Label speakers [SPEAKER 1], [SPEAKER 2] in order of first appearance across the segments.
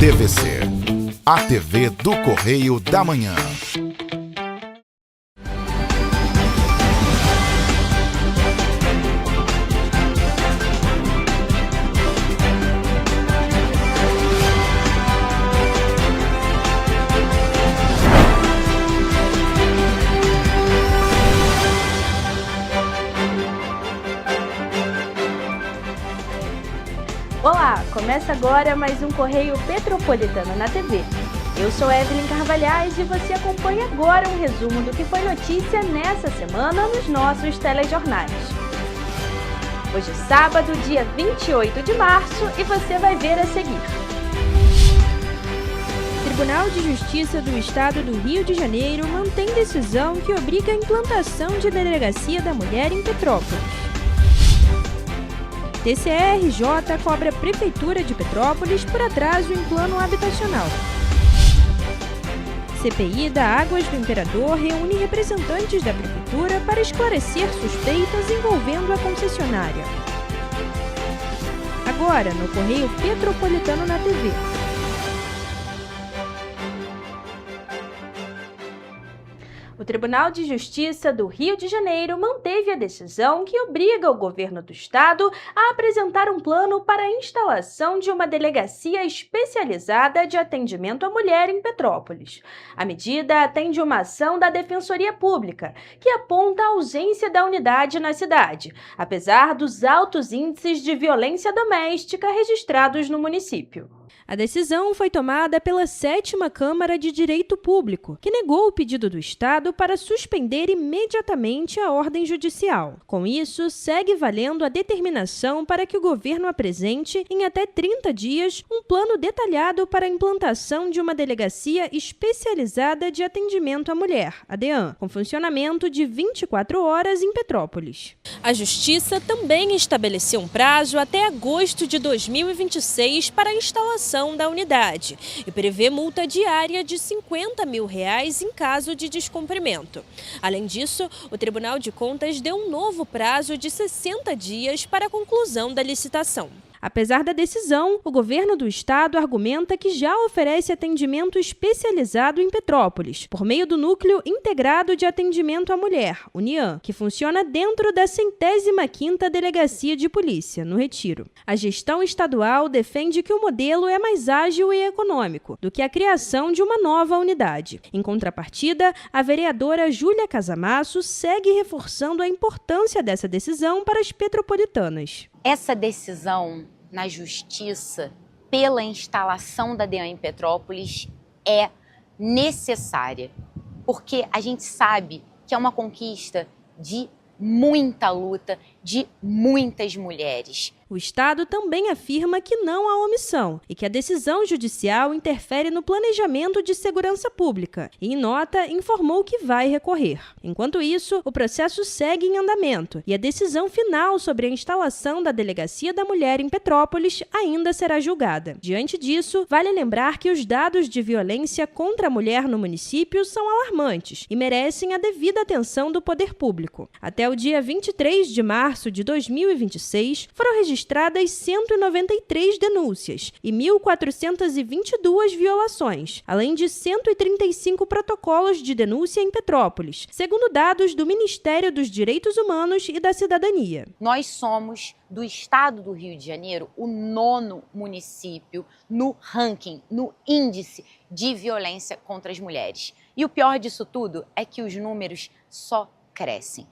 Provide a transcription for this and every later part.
[SPEAKER 1] TVC, a TV do Correio da Manhã.
[SPEAKER 2] Olá, começa agora mais um Correio Petropolitano na TV. Eu sou Evelyn Carvalhais e você acompanha agora um resumo do que foi notícia nessa semana nos nossos telejornais. Hoje é sábado, dia 28 de março, e você vai ver a seguir. O Tribunal de Justiça do Estado do Rio de Janeiro mantém decisão que obriga a implantação de Delegacia da Mulher em Petrópolis. TCE-RJ cobra a Prefeitura de Petrópolis por atraso em plano habitacional. CPI da Águas do Imperador reúne representantes da Prefeitura para esclarecer suspeitas envolvendo a concessionária. Agora, no Correio Petropolitano na TV. O Tribunal de Justiça do Rio de Janeiro manteve a decisão que obriga o governo do estado a apresentar um plano para a instalação de uma delegacia especializada de atendimento à mulher em Petrópolis. A medida atende uma ação da Defensoria Pública, que aponta a ausência da unidade na cidade, apesar dos altos índices de violência doméstica registrados no município. A decisão foi tomada pela 7ª Câmara de Direito Público, que negou o pedido do Estado para suspender imediatamente a ordem judicial. Com isso, segue valendo a determinação para que o governo apresente, em até 30 dias, um plano detalhado para a implantação de uma delegacia especializada de atendimento à mulher, a DEAN, com funcionamento de 24 horas em Petrópolis. A Justiça também estabeleceu um prazo até agosto de 2026 para a instalação da unidade e prevê multa diária de R$50 mil em caso de descumprimento. Além disso, o Tribunal de Contas deu um novo prazo de 60 dias para a conclusão da licitação. Apesar da decisão, o governo do estado argumenta que já oferece atendimento especializado em Petrópolis, por meio do Núcleo Integrado de Atendimento à Mulher, o NIAM, que funciona dentro da 105ª Delegacia de Polícia, no Retiro. A gestão estadual defende que o modelo é mais ágil e econômico do que a criação de uma nova unidade. Em contrapartida, a vereadora Júlia Casamasso segue reforçando a importância dessa decisão para as petropolitanas.
[SPEAKER 3] Essa decisão na Justiça pela instalação da DEAN em Petrópolis é necessária, porque a gente sabe que é uma conquista de muita luta de muitas mulheres.
[SPEAKER 2] O Estado também afirma que não há omissão e que a decisão judicial interfere no planejamento de segurança pública e, em nota, informou que vai recorrer. Enquanto isso, o processo segue em andamento e a decisão final sobre a instalação da Delegacia da Mulher em Petrópolis ainda será julgada. Diante disso, vale lembrar que os dados de violência contra a mulher no município são alarmantes e merecem a devida atenção do poder público. Até o dia 23 de março de 2026, foram registradas 193 denúncias e 1.422 violações, além de 135 protocolos de denúncia em Petrópolis, segundo dados do Ministério dos Direitos Humanos e da Cidadania.
[SPEAKER 3] Nós somos, do estado do Rio de Janeiro, o 9º município no ranking, no índice de violência contra as mulheres. E o pior disso tudo é que os números só crescem.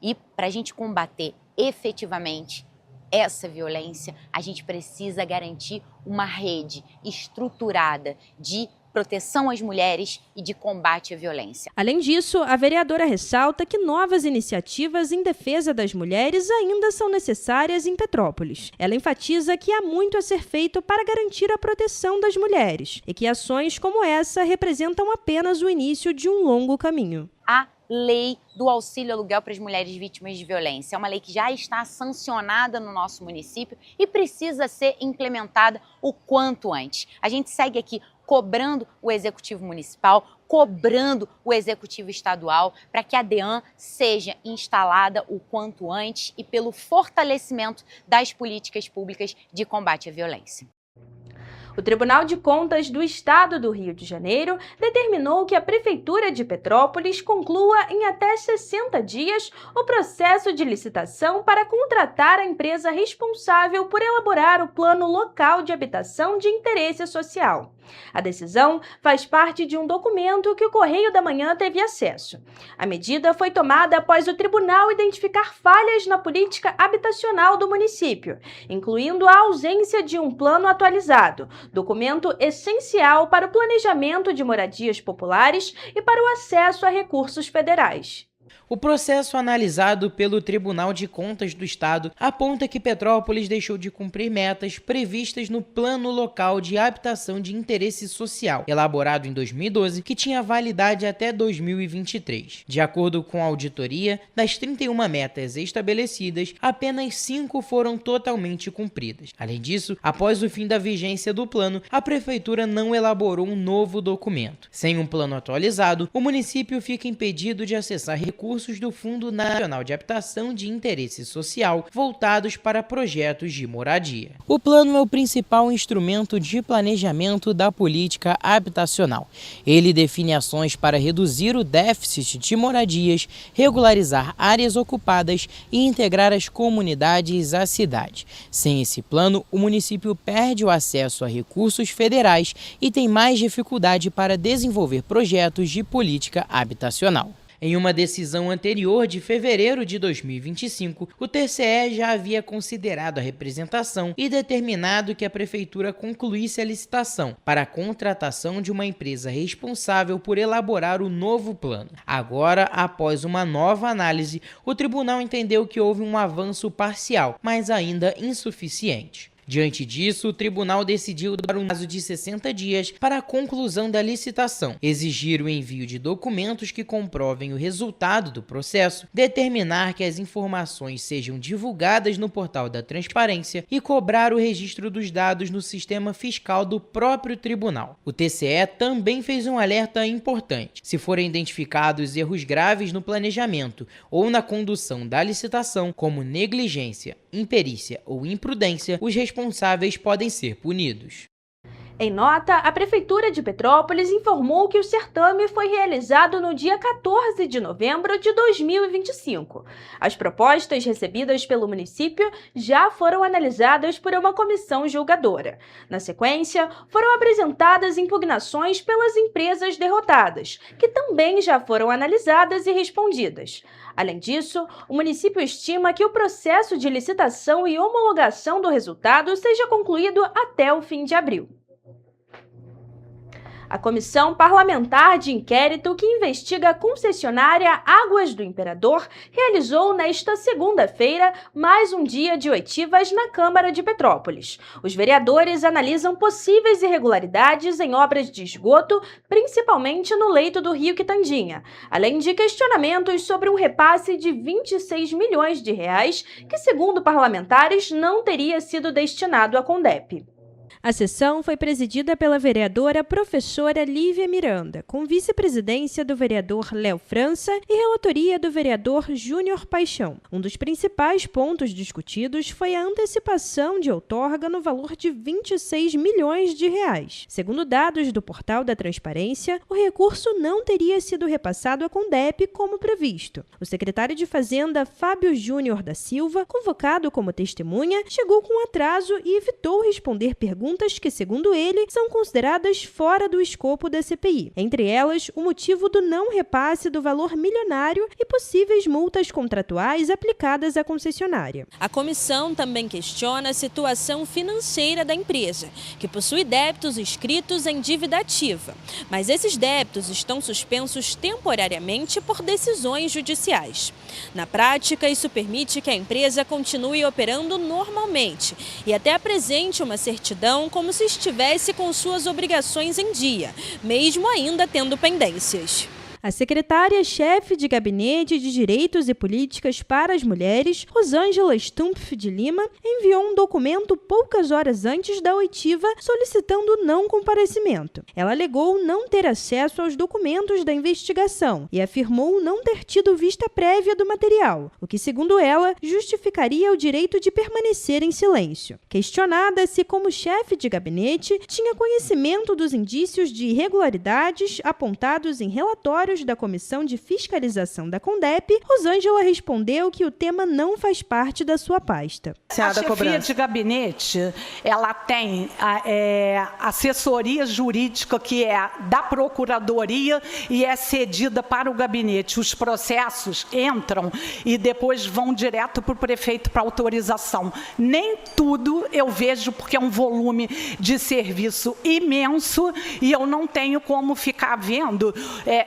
[SPEAKER 3] E para a gente combater efetivamente essa violência, a gente precisa garantir uma rede estruturada de proteção às mulheres e de combate à violência.
[SPEAKER 2] Além disso, a vereadora ressalta que novas iniciativas em defesa das mulheres ainda são necessárias em Petrópolis. Ela enfatiza que há muito a ser feito para garantir a proteção das mulheres e que ações como essa representam apenas o início de um longo caminho.
[SPEAKER 3] A lei do auxílio aluguel para as mulheres vítimas de violência. É uma lei que já está sancionada no nosso município e precisa ser implementada o quanto antes. A gente segue aqui cobrando o Executivo Municipal, cobrando o Executivo Estadual para que a DEAN seja instalada o quanto antes e pelo fortalecimento das políticas públicas de combate à violência.
[SPEAKER 2] O Tribunal de Contas do Estado do Rio de Janeiro determinou que a Prefeitura de Petrópolis conclua em até 60 dias o processo de licitação para contratar a empresa responsável por elaborar o Plano Local de Habitação de Interesse Social. A decisão faz parte de um documento que o Correio da Manhã teve acesso. A medida foi tomada após o tribunal identificar falhas na política habitacional do município, incluindo a ausência de um plano atualizado, documento essencial para o planejamento de moradias populares e para o acesso a recursos federais.
[SPEAKER 4] O processo analisado pelo Tribunal de Contas do Estado aponta que Petrópolis deixou de cumprir metas previstas no Plano Local de Habitação de Interesse Social, elaborado em 2012, que tinha validade até 2023. De acordo com a auditoria, das 31 metas estabelecidas, apenas 5 foram totalmente cumpridas. Além disso, após o fim da vigência do plano, a Prefeitura não elaborou um novo documento. Sem um plano atualizado, o município fica impedido de acessar recursos do Fundo Nacional de Habitação de Interesse Social voltados para projetos de moradia. O plano é o principal instrumento de planejamento da política habitacional. Ele define ações para reduzir o déficit de moradias, regularizar áreas ocupadas e integrar as comunidades à cidade. Sem esse plano, o município perde o acesso a recursos federais e tem mais dificuldade para desenvolver projetos de política habitacional. Em uma decisão anterior de fevereiro de 2025, o TCE já havia considerado a representação e determinado que a Prefeitura concluísse a licitação para a contratação de uma empresa responsável por elaborar o novo plano. Agora, após uma nova análise, o tribunal entendeu que houve um avanço parcial, mas ainda insuficiente. Diante disso, o tribunal decidiu dar um prazo de 60 dias para a conclusão da licitação, exigir o envio de documentos que comprovem o resultado do processo, determinar que as informações sejam divulgadas no portal da transparência e cobrar o registro dos dados no sistema fiscal do próprio tribunal. O TCE também fez um alerta importante. Se forem identificados erros graves no planejamento ou na condução da licitação, como negligência, imperícia ou imprudência, os responsáveis podem ser punidos.
[SPEAKER 2] Em nota, a Prefeitura de Petrópolis informou que o certame foi realizado no dia 14 de novembro de 2025. As propostas recebidas pelo município já foram analisadas por uma comissão julgadora. Na sequência, foram apresentadas impugnações pelas empresas derrotadas, que também já foram analisadas e respondidas. Além disso, o município estima que o processo de licitação e homologação do resultado seja concluído até o fim de abril. A Comissão Parlamentar de Inquérito que investiga a concessionária Águas do Imperador realizou nesta segunda-feira mais um dia de oitivas na Câmara de Petrópolis. Os vereadores analisam possíveis irregularidades em obras de esgoto, principalmente no leito do Rio Quitandinha, além de questionamentos sobre um repasse de 26 milhões de reais que, segundo parlamentares, não teria sido destinado à Condep.
[SPEAKER 5] A sessão foi presidida pela vereadora professora Lívia Miranda, com vice-presidência do vereador Léo França e relatoria do vereador Júnior Paixão. Um dos principais pontos discutidos foi a antecipação de outorga no valor de 26 milhões de reais. Segundo dados do portal da Transparência, o recurso não teria sido repassado à Condep como previsto. O secretário de Fazenda, Fábio Júnior da Silva, convocado como testemunha, chegou com atraso e evitou responder perguntas que, segundo ele, são consideradas fora do escopo da CPI. Entre elas, o motivo do não repasse do valor milionário e possíveis multas contratuais aplicadas à concessionária.
[SPEAKER 6] A comissão também questiona a situação financeira da empresa, que possui débitos inscritos em dívida ativa. Mas esses débitos estão suspensos temporariamente por decisões judiciais. Na prática, isso permite que a empresa continue operando normalmente e até apresente uma certidão como se estivesse com suas obrigações em dia, mesmo ainda tendo pendências.
[SPEAKER 5] A secretária-chefe de Gabinete de Direitos e Políticas para as Mulheres, Rosângela Stumpf de Lima, enviou um documento poucas horas antes da oitiva solicitando não comparecimento. Ela alegou não ter acesso aos documentos da investigação e afirmou não ter tido vista prévia do material, o que, segundo ela, justificaria o direito de permanecer em silêncio. Questionada se, como chefe de gabinete, tinha conhecimento dos indícios de irregularidades apontados em relatórios da Comissão de Fiscalização da CONDEP, Rosângela respondeu que o tema não faz parte da sua pasta.
[SPEAKER 7] A chefia de gabinete, ela tem assessoria jurídica que é da Procuradoria e é cedida para o gabinete. Os processos entram e depois vão direto para o prefeito para autorização. Nem tudo eu vejo porque é um volume de serviço imenso e eu não tenho como ficar vendo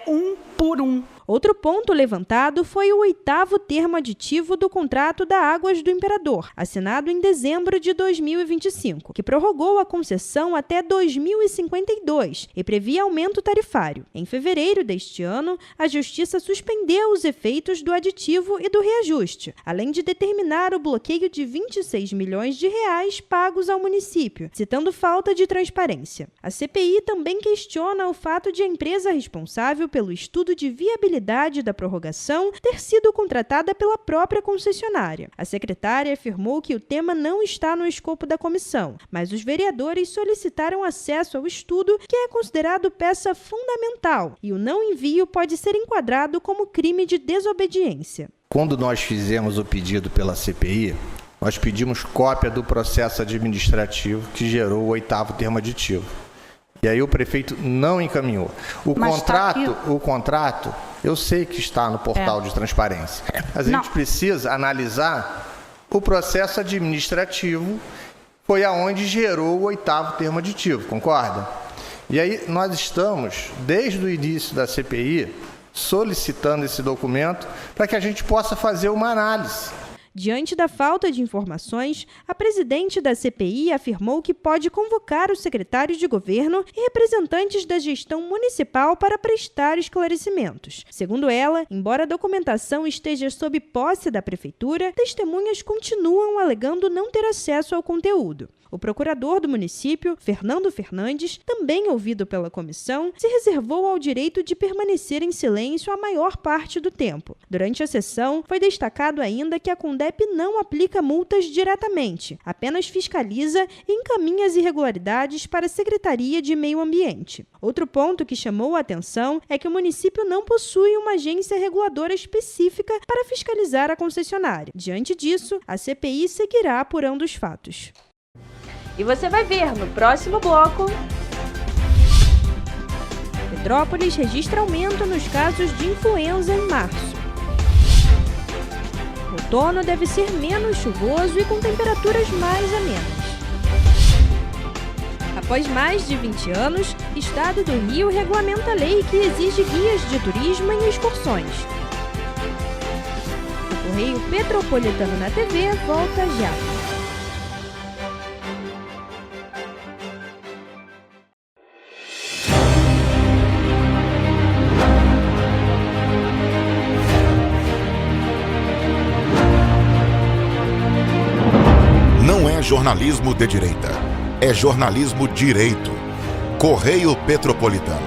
[SPEAKER 7] um por um.
[SPEAKER 5] Outro ponto levantado foi o 8º termo aditivo do contrato da Águas do Imperador, assinado em dezembro de 2025, que prorrogou a concessão até 2052 e previa aumento tarifário. Em fevereiro deste ano, a Justiça suspendeu os efeitos do aditivo e do reajuste, além de determinar o bloqueio de 26 milhões de reais pagos ao município, citando falta de transparência. A CPI também questiona o fato de a empresa responsável pelo estudo de viabilidade da prorrogação ter sido contratada pela própria concessionária. A secretária afirmou que o tema não está no escopo da comissão, mas os vereadores solicitaram acesso ao estudo, que é considerado peça fundamental, e o não envio pode ser enquadrado como crime de desobediência.
[SPEAKER 8] Quando nós fizemos o pedido pela CPI, nós pedimos cópia do processo administrativo que gerou o 8º termo aditivo. E aí o prefeito não encaminhou. O contrato, eu sei que está no portal de transparência, mas a gente precisa analisar o processo administrativo, foi aonde gerou o 8º termo aditivo, concorda? E aí nós estamos, desde o início da CPI, solicitando esse documento para que a gente possa fazer uma análise.
[SPEAKER 5] Diante da falta de informações, a presidente da CPI afirmou que pode convocar os secretários de governo e representantes da gestão municipal para prestar esclarecimentos. Segundo ela, embora a documentação esteja sob posse da prefeitura, testemunhas continuam alegando não ter acesso ao conteúdo. O procurador do município, Fernando Fernandes, também ouvido pela comissão, se reservou ao direito de permanecer em silêncio a maior parte do tempo. Durante a sessão, foi destacado ainda que a CONDEP não aplica multas diretamente, apenas fiscaliza e encaminha as irregularidades para a Secretaria de Meio Ambiente. Outro ponto que chamou a atenção é que o município não possui uma agência reguladora específica para fiscalizar a concessionária. Diante disso, a CPI seguirá apurando os fatos.
[SPEAKER 2] E você vai ver no próximo bloco.
[SPEAKER 5] Petrópolis registra aumento nos casos de influenza em março. O outono deve ser menos chuvoso e com temperaturas mais amenas. Após mais de 20 anos, Estado do Rio regulamenta a lei que exige guias de turismo em excursões. O Correio Petropolitano na TV volta já.
[SPEAKER 1] Não é jornalismo de direita, é jornalismo direito. Correio Petropolitano.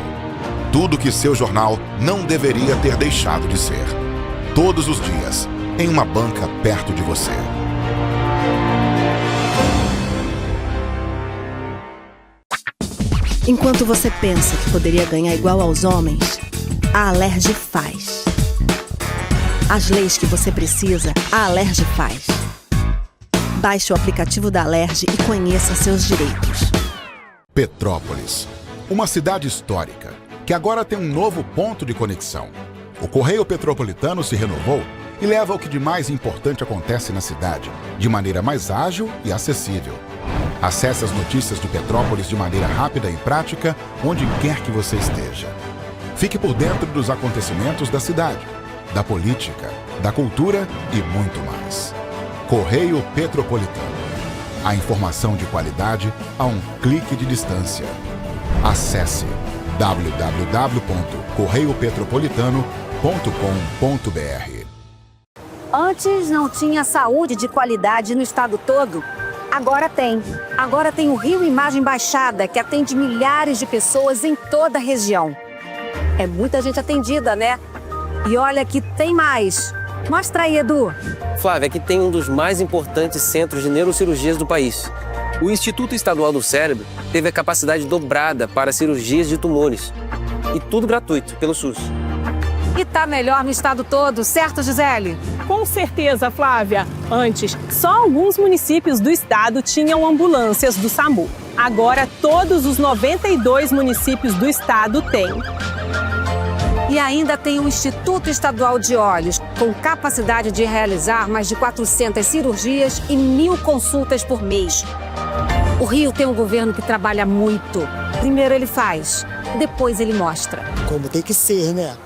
[SPEAKER 1] Tudo que seu jornal não deveria ter deixado de ser. Todos os dias, em uma banca perto de você.
[SPEAKER 9] Enquanto você pensa que poderia ganhar igual aos homens, a Alerj faz. As leis que você precisa, a Alerj faz. Baixe o aplicativo da Alerj e conheça seus direitos.
[SPEAKER 1] Petrópolis, uma cidade histórica, que agora tem um novo ponto de conexão. O Correio Petropolitano se renovou e leva o que de mais importante acontece na cidade, de maneira mais ágil e acessível. Acesse as notícias de Petrópolis de maneira rápida e prática, onde quer que você esteja. Fique por dentro dos acontecimentos da cidade, da política, da cultura e muito mais. Correio Petropolitano. A informação de qualidade a um clique de distância. Acesse www.correiopetropolitano.com.br.
[SPEAKER 10] Antes não tinha saúde de qualidade no estado todo. Agora tem. Agora tem o Rio Imagem Baixada, que atende milhares de pessoas em toda a região. É muita gente atendida, né? E olha que tem mais. Mostra aí, Edu.
[SPEAKER 11] Flávia, aqui tem um dos mais importantes centros de neurocirurgias do país. O Instituto Estadual do Cérebro teve a capacidade dobrada para cirurgias de tumores. E tudo gratuito, pelo SUS.
[SPEAKER 10] E tá melhor no estado todo, certo, Gisele?
[SPEAKER 12] Com certeza, Flávia. Antes, só alguns municípios do estado tinham ambulâncias do SAMU. Agora, todos os 92 municípios do estado têm.
[SPEAKER 10] E ainda tem o Instituto Estadual de Olhos, com capacidade de realizar mais de 400 cirurgias e 1.000 consultas por mês. O Rio tem um governo que trabalha muito. Primeiro ele faz, depois ele mostra.
[SPEAKER 13] Como tem que ser, né?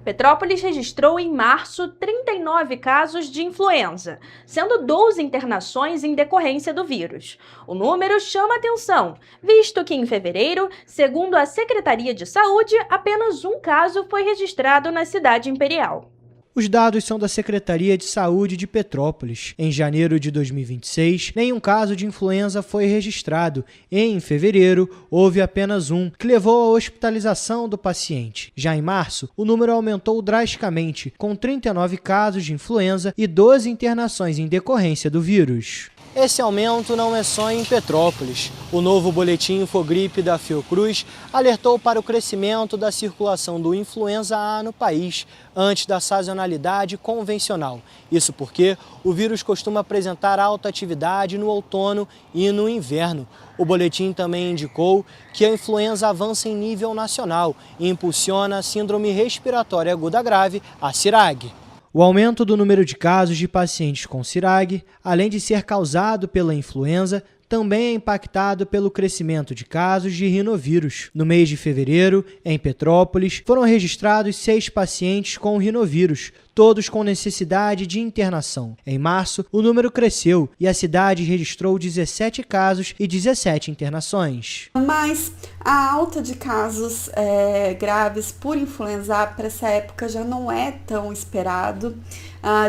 [SPEAKER 2] Petrópolis registrou em março 39 casos de influenza, sendo 12 internações em decorrência do vírus. O número chama atenção, visto que em fevereiro, segundo a Secretaria de Saúde, apenas um caso foi registrado na cidade imperial.
[SPEAKER 4] Os dados são da Secretaria de Saúde de Petrópolis. Em janeiro de 2026, nenhum caso de influenza foi registrado e, em fevereiro, houve apenas um, que levou à hospitalização do paciente. Já em março, o número aumentou drasticamente, com 39 casos de influenza e 12 internações em decorrência do vírus. Esse aumento não é só em Petrópolis. O novo boletim Infogripe da Fiocruz alertou para o crescimento da circulação do influenza A no país, antes da sazonalidade convencional. Isso porque o vírus costuma apresentar alta atividade no outono e no inverno. O boletim também indicou que a influenza avança em nível nacional e impulsiona a Síndrome Respiratória Aguda Grave, a CIRAG. O aumento do número de casos de pacientes com CIRAG, além de ser causado pela influenza, também é impactado pelo crescimento de casos de rinovírus. No mês de fevereiro, em Petrópolis, foram registrados 6 pacientes com rinovírus, todos com necessidade de internação. Em março, o número cresceu e a cidade registrou 17 casos e 17 internações.
[SPEAKER 14] Mas a alta de casos graves por influenza para essa época já não é tão esperado.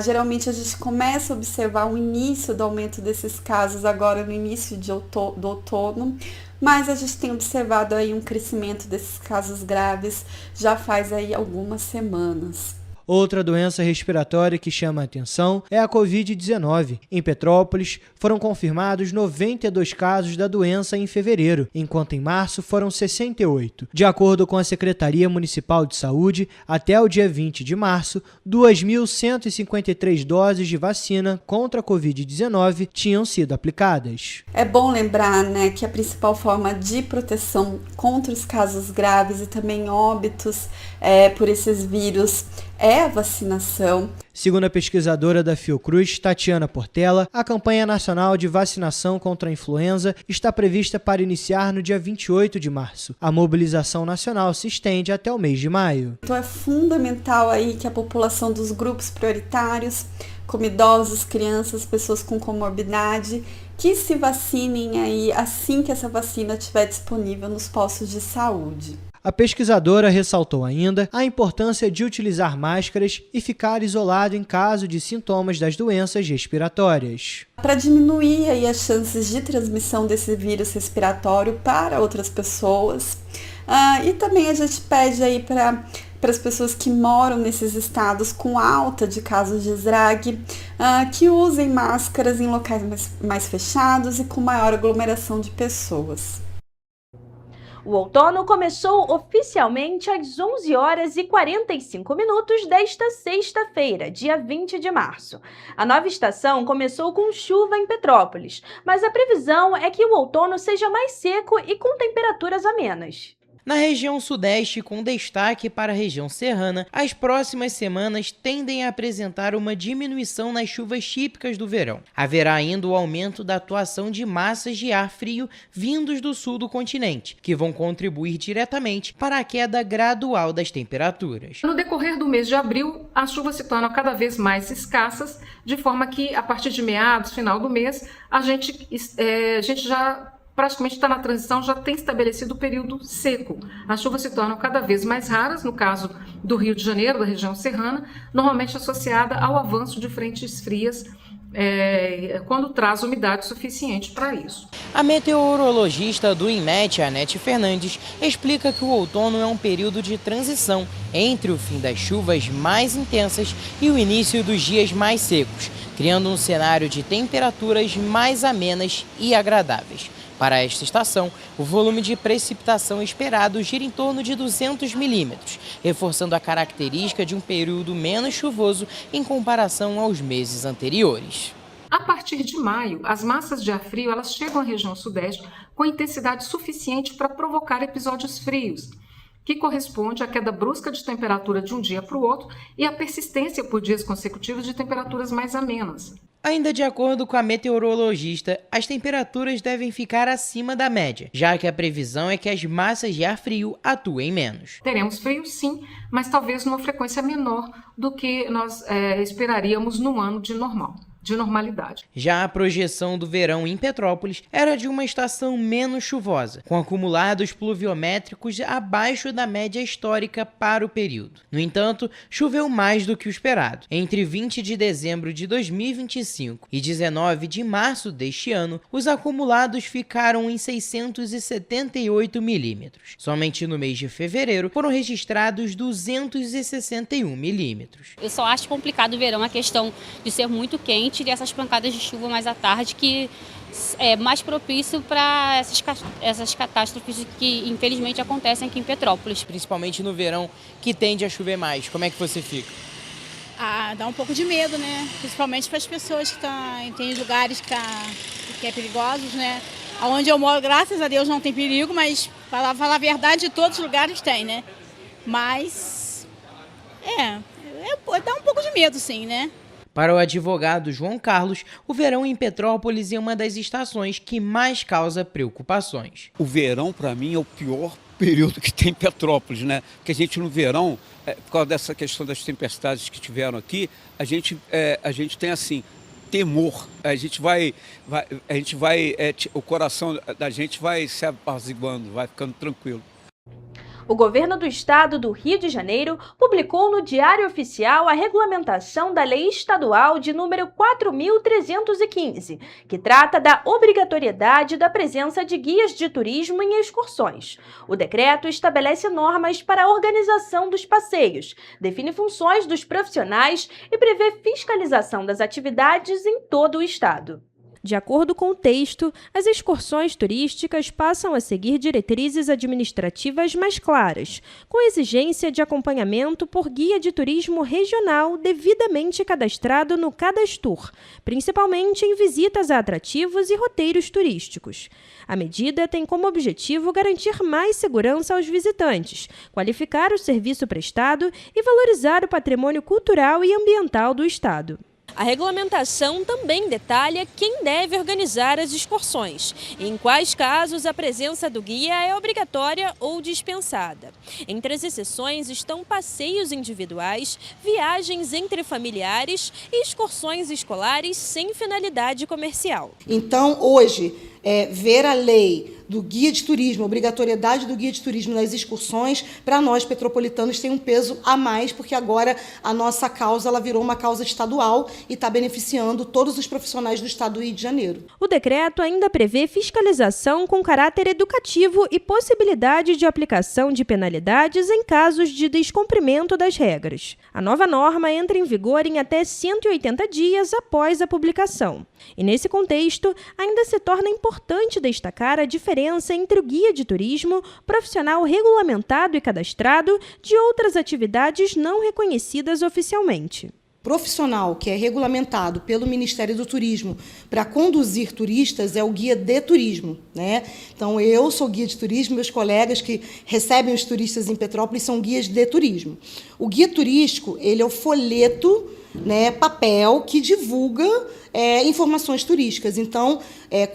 [SPEAKER 14] Geralmente a gente começa a observar o início do aumento desses casos agora no início do outono, mas a gente tem observado aí um crescimento desses casos graves já faz aí algumas semanas.
[SPEAKER 4] Outra doença respiratória que chama a atenção é a Covid-19. Em Petrópolis, foram confirmados 92 casos da doença em fevereiro, enquanto em março foram 68. De acordo com a Secretaria Municipal de Saúde, até o dia 20 de março, 2.153 doses de vacina contra a Covid-19 tinham sido aplicadas.
[SPEAKER 14] É bom lembrar, né, que a principal forma de proteção contra os casos graves e também óbitos por esses vírus é a vacinação.
[SPEAKER 4] Segundo a pesquisadora da Fiocruz, Tatiana Portela, a campanha nacional de vacinação contra a influenza está prevista para iniciar no dia 28 de março. A mobilização nacional se estende até o mês de maio.
[SPEAKER 14] Então é fundamental aí que a população dos grupos prioritários, como idosos, crianças, pessoas com comorbidade, que se vacinem aí assim que essa vacina estiver disponível nos postos de saúde.
[SPEAKER 4] A pesquisadora ressaltou ainda a importância de utilizar máscaras e ficar isolado em caso de sintomas das doenças respiratórias.
[SPEAKER 14] Para diminuir aí as chances de transmissão desse vírus respiratório para outras pessoas. E também a gente pede aí para as pessoas que moram nesses estados com alta de casos de SRAG, que usem máscaras em locais mais fechados e com maior aglomeração de pessoas.
[SPEAKER 2] O outono começou oficialmente às 11h45 desta sexta-feira, dia 20 de março. A nova estação começou com chuva em Petrópolis, mas a previsão é que o outono seja mais seco e com temperaturas amenas.
[SPEAKER 4] Na região sudeste, com destaque para a região serrana, as próximas semanas tendem a apresentar uma diminuição nas chuvas típicas do verão. Haverá ainda o aumento da atuação de massas de ar frio vindos do sul do continente, que vão contribuir diretamente para a queda gradual das temperaturas.
[SPEAKER 13] No decorrer do mês de abril, as chuvas se tornam cada vez mais escassas, de forma que, a partir de meados, final do mês, a gente já praticamente está na transição, já tem estabelecido o período seco. As chuvas se tornam cada vez mais raras, no caso do Rio de Janeiro, da região serrana, normalmente associada ao avanço de frentes frias, quando traz umidade suficiente para isso.
[SPEAKER 4] A meteorologista do INMET, Anete Fernandes, explica que o outono é um período de transição entre o fim das chuvas mais intensas e o início dos dias mais secos, criando um cenário de temperaturas mais amenas e agradáveis. Para esta estação, o volume de precipitação esperado gira em torno de 200 milímetros, reforçando a característica de um período menos chuvoso em comparação aos meses anteriores.
[SPEAKER 13] A partir de maio, as massas de ar frio elas chegam à região sudeste com intensidade suficiente para provocar episódios frios, que corresponde à queda brusca de temperatura de um dia para o outro e à persistência por dias consecutivos de temperaturas mais amenas.
[SPEAKER 4] Ainda de acordo com a meteorologista, as temperaturas devem ficar acima da média, já que a previsão é que as massas de ar frio atuem menos.
[SPEAKER 13] Teremos frio sim, mas talvez numa frequência menor do que nós esperaríamos num ano de normalidade.
[SPEAKER 4] Já a projeção do verão em Petrópolis era de uma estação menos chuvosa, com acumulados pluviométricos abaixo da média histórica para o período. No entanto, choveu mais do que o esperado. Entre 20 de dezembro de 2025 e 19 de março deste ano, os acumulados ficaram em 678 milímetros. Somente no mês de fevereiro foram registrados 261 milímetros.
[SPEAKER 15] Eu só acho complicado o verão a questão de ser muito quente e essas pancadas de chuva mais à tarde, que é mais propício para essas catástrofes que infelizmente acontecem aqui em Petrópolis.
[SPEAKER 4] Principalmente no verão, que tende a chover mais. Como é que você fica?
[SPEAKER 16] Dá um pouco de medo, né? Principalmente para as pessoas que tem lugares que é perigosos, né? Onde eu moro, graças a Deus, não tem perigo, mas para falar a verdade, todos os lugares tem, né? Mas dá um pouco de medo, sim, né?
[SPEAKER 4] Para o advogado João Carlos, o verão em Petrópolis é uma das estações que mais causa preocupações.
[SPEAKER 17] O verão, para mim, é o pior período que tem em Petrópolis, né? Porque a gente no verão, por causa dessa questão das tempestades que tiveram aqui, a gente tem assim, temor. O coração da gente vai se apaziguando, vai ficando tranquilo.
[SPEAKER 2] O governo do estado do Rio de Janeiro publicou no Diário Oficial a regulamentação da Lei Estadual de número 4.315, que trata da obrigatoriedade da presença de guias de turismo em excursões. O decreto estabelece normas para a organização dos passeios, define funções dos profissionais e prevê fiscalização das atividades em todo o estado.
[SPEAKER 5] De acordo com o texto, as excursões turísticas passam a seguir diretrizes administrativas mais claras, com exigência de acompanhamento por guia de turismo regional devidamente cadastrado no Cadastur, principalmente em visitas a atrativos e roteiros turísticos. A medida tem como objetivo garantir mais segurança aos visitantes, qualificar o serviço prestado e valorizar o patrimônio cultural e ambiental do estado.
[SPEAKER 6] A regulamentação também detalha quem deve organizar as excursões e em quais casos a presença do guia é obrigatória ou dispensada. Entre as exceções estão passeios individuais, viagens entre familiares e excursões escolares sem finalidade comercial.
[SPEAKER 18] Então, hoje, ver a lei do guia de turismo, a obrigatoriedade do guia de turismo nas excursões, para nós petropolitanos tem um peso a mais, porque agora a nossa causa ela virou uma causa estadual e está beneficiando todos os profissionais do estado do Rio de Janeiro.
[SPEAKER 5] O decreto ainda prevê fiscalização com caráter educativo e possibilidade de aplicação de penalidades em casos de descumprimento das regras. A nova norma entra em vigor em até 180 dias após a publicação. E nesse contexto, ainda se torna importante destacar a diferença entre o guia de turismo, profissional regulamentado e cadastrado, de outras atividades não reconhecidas oficialmente.
[SPEAKER 18] profissional que é regulamentado pelo Ministério do Turismo para conduzir turistas é o guia de turismo, né? Então, eu sou guia de turismo, meus colegas que recebem os turistas em Petrópolis são guias de turismo. O guia turístico, ele é o folheto, né, papel que divulga informações turísticas. Então,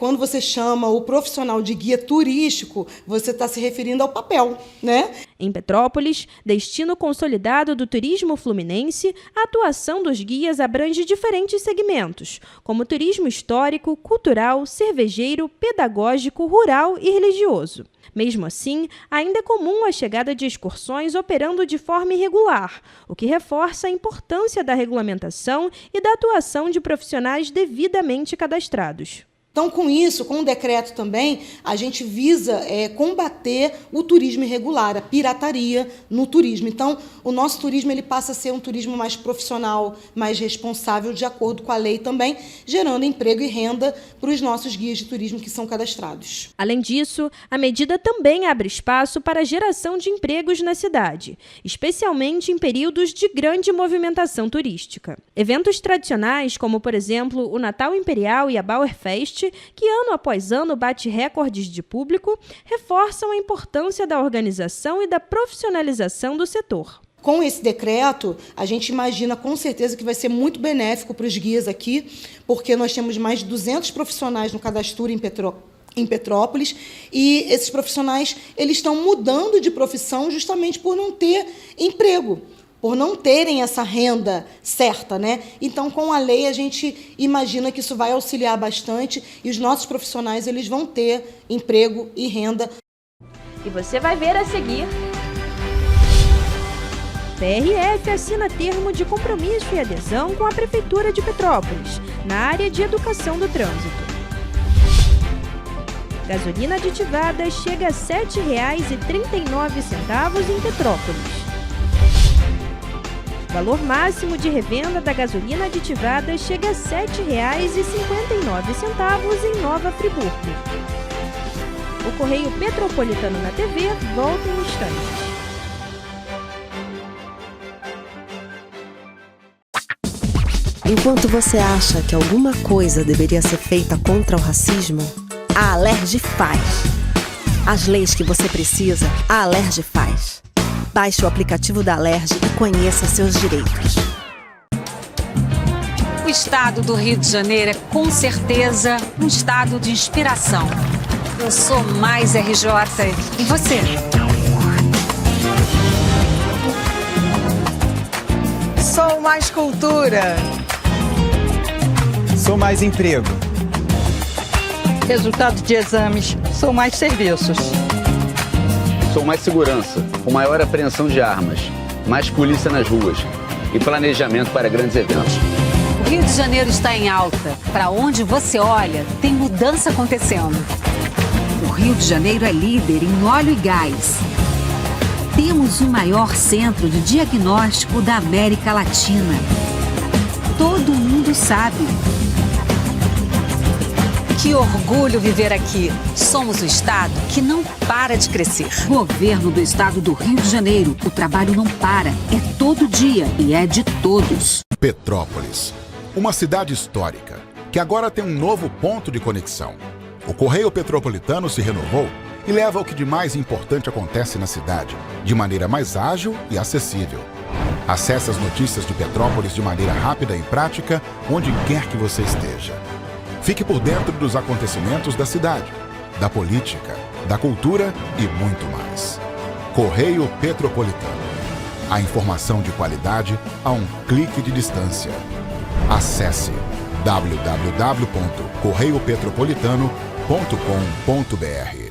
[SPEAKER 18] quando você chama o profissional de guia turístico, você está se referindo ao papel, né?
[SPEAKER 5] Em Petrópolis, destino consolidado do turismo fluminense, a atuação dos guias abrange diferentes segmentos, como turismo histórico, cultural, cervejeiro, pedagógico, rural e religioso. Mesmo assim, ainda é comum a chegada de excursões operando de forma irregular, o que reforça a importância da regulamentação e da atuação de profissionais devidamente cadastrados.
[SPEAKER 18] Então, com isso, com o decreto também, a gente visa combater o turismo irregular, a pirataria no turismo. Então, o nosso turismo ele passa a ser um turismo mais profissional, mais responsável, de acordo com a lei também, gerando emprego e renda para os nossos guias de turismo que são cadastrados.
[SPEAKER 5] Além disso, a medida também abre espaço para a geração de empregos na cidade, especialmente em períodos de grande movimentação turística. Eventos tradicionais, como, por exemplo, o Natal Imperial e a Bauerfest, que ano após ano bate recordes de público, reforçam a importância da organização e da profissionalização do setor.
[SPEAKER 18] Com esse decreto, a gente imagina com certeza que vai ser muito benéfico para os guias aqui, porque nós temos mais de 200 profissionais no cadastro em Petrópolis, e esses profissionais eles estão mudando de profissão justamente por não ter emprego, por não terem essa renda certa, né? Então, com a lei, a gente imagina que isso vai auxiliar bastante e os nossos profissionais eles vão ter emprego e renda.
[SPEAKER 2] E você vai ver a seguir.
[SPEAKER 5] PRF assina termo de compromisso e adesão com a Prefeitura de Petrópolis, na área de educação do trânsito. Gasolina aditivada chega a R$ 7,39 em Petrópolis. Valor máximo de revenda da gasolina aditivada chega a R$ 7,59 em Nova Friburgo. O Correio Petropolitano na TV volta em instantes.
[SPEAKER 9] Enquanto você acha que alguma coisa deveria ser feita contra o racismo, a Alerj faz. As leis que você precisa, a Alerj faz. Baixe o aplicativo da Alerj e conheça seus direitos.
[SPEAKER 10] O estado do Rio de Janeiro é com certeza um estado de inspiração. Eu sou mais RJ. E você?
[SPEAKER 19] Sou mais cultura. Sou mais emprego.
[SPEAKER 20] Resultado de exames. Sou mais serviços.
[SPEAKER 21] Sou mais segurança, com maior apreensão de armas, mais polícia nas ruas e planejamento para grandes eventos.
[SPEAKER 10] O Rio de Janeiro está em alta. Para onde você olha, tem mudança acontecendo. O Rio de Janeiro é líder em óleo e gás. Temos o maior centro de diagnóstico da América Latina. Todo mundo sabe. Que orgulho viver aqui. Somos o estado que não para de crescer. Governo do estado do Rio de Janeiro. O trabalho não para. É todo dia e é de todos.
[SPEAKER 1] Petrópolis, uma cidade histórica que agora tem um novo ponto de conexão. O Correio Petropolitano se renovou e leva o que de mais importante acontece na cidade, de maneira mais ágil e acessível. Acesse as notícias de Petrópolis de maneira rápida e prática, onde quer que você esteja. Fique por dentro dos acontecimentos da cidade, da política, da cultura e muito mais. Correio Petropolitano. A informação de qualidade a um clique de distância. Acesse www.correiopetropolitano.com.br.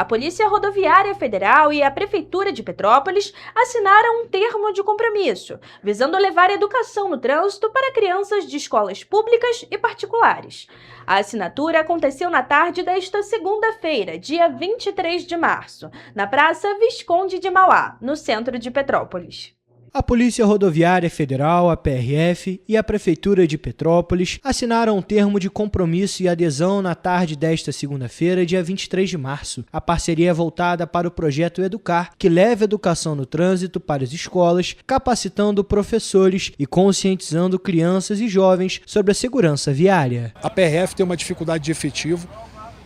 [SPEAKER 2] Polícia Rodoviária Federal e a Prefeitura de Petrópolis assinaram um termo de compromisso, visando levar educação no trânsito para crianças de escolas públicas e particulares. A assinatura aconteceu na tarde desta segunda-feira, dia 23 de março, na Praça Visconde de Mauá, no centro de Petrópolis.
[SPEAKER 3] A Polícia Rodoviária Federal, a PRF, e a Prefeitura de Petrópolis assinaram um termo de compromisso e adesão na tarde desta segunda-feira, dia 23 de março. A parceria é voltada para o projeto Educar, que leva educação no trânsito para as escolas, capacitando professores e conscientizando crianças e jovens sobre a segurança viária.
[SPEAKER 22] A PRF tem uma dificuldade de efetivo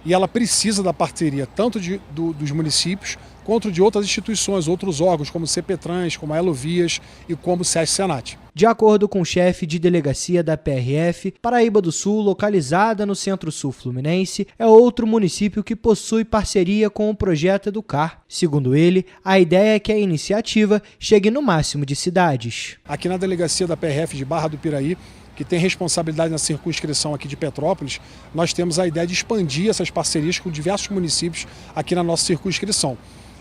[SPEAKER 22] e ela precisa da parceria tanto dos municípios quanto de outras instituições, outros órgãos, como o CPTrans, como a Elovias e como o SESC-Senat.
[SPEAKER 3] De acordo com o chefe de delegacia da PRF, Paraíba do Sul, localizada no Centro-Sul Fluminense, é outro município que possui parceria com o projeto Educar. Segundo ele, a ideia é que a iniciativa chegue no máximo de cidades.
[SPEAKER 22] Aqui na delegacia da PRF de Barra do Piraí, que tem responsabilidade na circunscrição aqui de Petrópolis, nós temos a ideia de expandir essas parcerias com diversos municípios aqui na nossa circunscrição.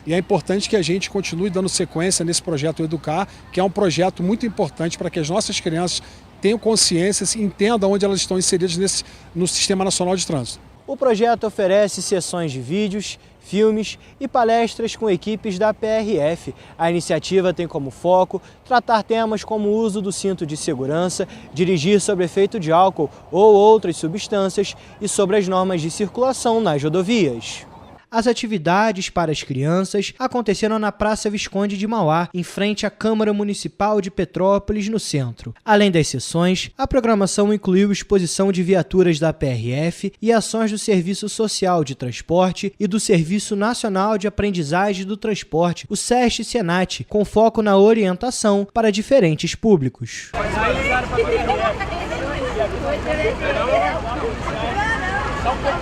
[SPEAKER 22] E é importante que a gente continue dando sequência nesse projeto Educar, que é um projeto muito importante para que as nossas crianças tenham consciência e entendam onde elas estão inseridas no Sistema Nacional de Trânsito.
[SPEAKER 3] O projeto oferece sessões de vídeos, filmes e palestras com equipes da PRF. A iniciativa tem como foco tratar temas como o uso do cinto de segurança, dirigir sob efeito de álcool ou outras substâncias e sobre as normas de circulação nas rodovias. As atividades para as crianças aconteceram na Praça Visconde de Mauá, em frente à Câmara Municipal de Petrópolis, no centro. Além das sessões, a programação incluiu exposição de viaturas da PRF e ações do Serviço Social de Transporte e do Serviço Nacional de Aprendizagem do Transporte, o SESC-Senat, com foco na orientação para diferentes públicos.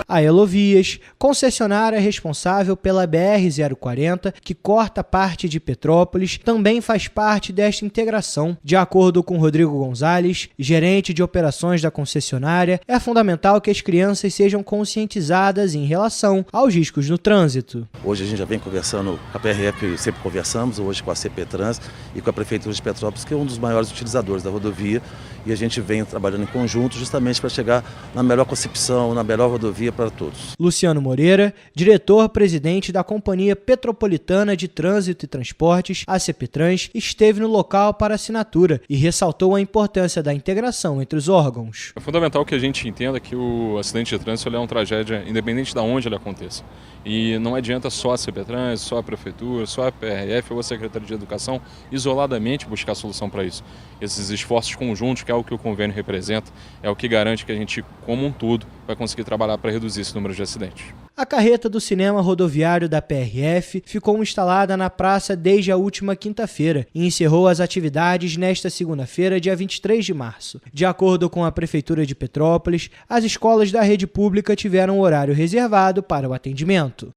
[SPEAKER 3] A Elovias, concessionária responsável pela BR-040, que corta parte de Petrópolis, também faz parte desta integração. De acordo com Rodrigo Gonzalez, gerente de operações da concessionária, é fundamental que as crianças sejam conscientizadas em relação aos riscos no trânsito.
[SPEAKER 23] Hoje a gente já vem conversando com a PRF, sempre conversamos, hoje com a CPTrans e com a Prefeitura de Petrópolis, que é um dos maiores utilizadores da rodovia, e a gente vem trabalhando em conjunto justamente para chegar na melhor concepção, na melhor rodovia para todos.
[SPEAKER 3] Luciano Moreira, diretor-presidente da Companhia Petropolitana de Trânsito e Transportes, a CPTrans, esteve no local para assinatura e ressaltou a importância da integração entre os órgãos.
[SPEAKER 24] É fundamental que a gente entenda que o acidente de trânsito é uma tragédia independente de onde ele aconteça. E não adianta só a CPTrans, só a Prefeitura, só a PRF ou a Secretaria de Educação isoladamente buscar solução para isso. Esses esforços conjuntos, que é o que o convênio representa, é o que garante que a gente, como um todo, vai conseguir trabalhar para reduzir esse número de acidentes.
[SPEAKER 3] A carreta do cinema rodoviário da PRF ficou instalada na praça desde a última quinta-feira e encerrou as atividades nesta segunda-feira, dia 23 de março. De acordo com a Prefeitura de Petrópolis, as escolas da rede pública tiveram horário reservado para o atendimento.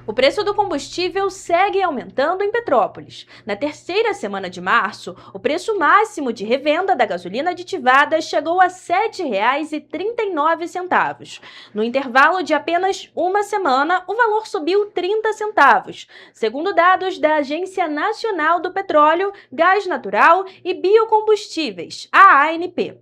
[SPEAKER 2] O preço do combustível segue aumentando em Petrópolis. Na terceira semana de março, o preço máximo de revenda da gasolina aditivada chegou a R$ 7,39. No intervalo de apenas uma semana, o valor subiu 30 centavos, segundo dados da Agência Nacional do Petróleo, Gás Natural e Biocombustíveis, a ANP.